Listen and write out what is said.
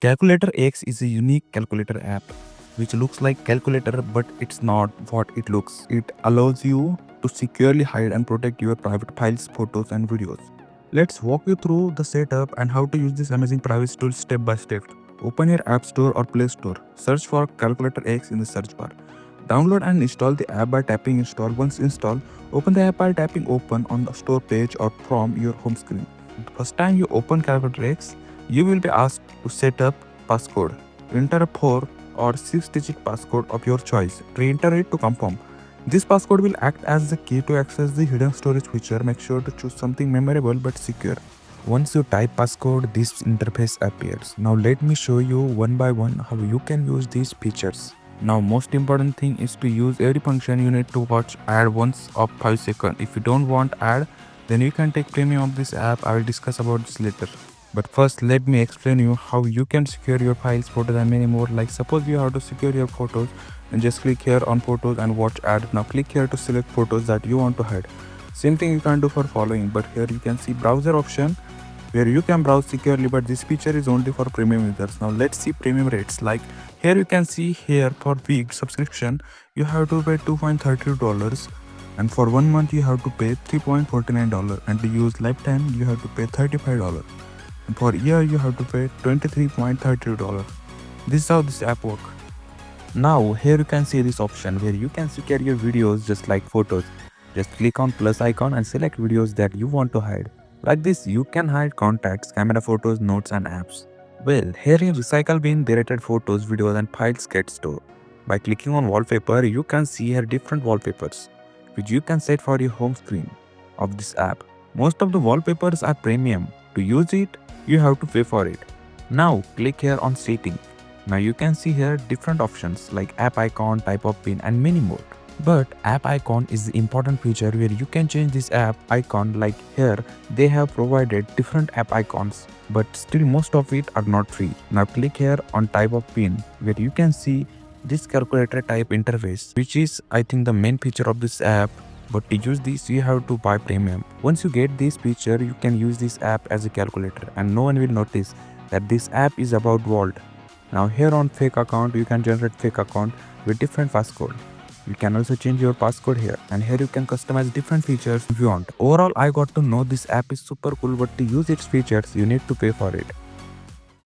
Calculator X is a unique calculator app which looks like calculator, but it's not what it looks. It allows you to securely hide and protect your private files, photos and videos. Let's walk you through the setup and how to use this amazing privacy tool step by step. Open your App Store or Play Store. Search for Calculator X in the search bar. Download and install the app by tapping install. Once installed, open the app by tapping open on the store page or from your home screen. The first time you open Calculator X, you will be asked to set up passcode. Enter a 4 or 6-digit passcode of your choice. Re-enter it to confirm. This passcode will act as the key to access the hidden storage feature. Make sure to choose something memorable but secure. Once you type passcode, this interface appears. Now let me show you one by one how you can use these features. Now most important thing is to use every function. You need to watch ad once of 5 seconds. If you don't want ad, then you can take premium of this app. I will discuss about this later. But first let me explain you how you can secure your files, photos and many more. Like suppose you have to secure your photos, and just click here on photos and watch ad. Now click here to select photos that you want to hide. Same thing you can do for following, but here you can see browser option where you can browse securely, but this feature is only for premium users. Now let's see premium rates. Like here you can see here for week subscription you have to pay $2.32, and for 1 month you have to pay $3.49, and to use lifetime you have to pay $35, and for year you have to pay $23.32. This is how this app works. Now here you can see this option where you can secure your videos just like photos. Just click on plus icon and select videos that you want to hide. Like this you can hide contacts, camera photos, notes and apps. Well, here in recycle bin deleted photos, videos and files get stored. By clicking on wallpaper you can see here different wallpapers which you can set for your home screen of this app. Most of the wallpapers are premium. To use it you have to pay for it. Now click here on setting. Now you can see here different options like app icon, type of pin and many more. But app icon is the important feature where you can change this app icon. Like here they have provided different app icons, but still most of it are not free. Now click here on type of pin where you can see this calculator type interface, which is I think the main feature of this app. But to use this you have to buy premium. Once you get this feature you can use this app as a calculator and no one will notice that this app is about Vault. Now here on fake account you can generate fake account with different passcode. You can also change your passcode here, and here you can customize different features if you want. Overall I got to know this app is super cool, but to use its features you need to pay for it.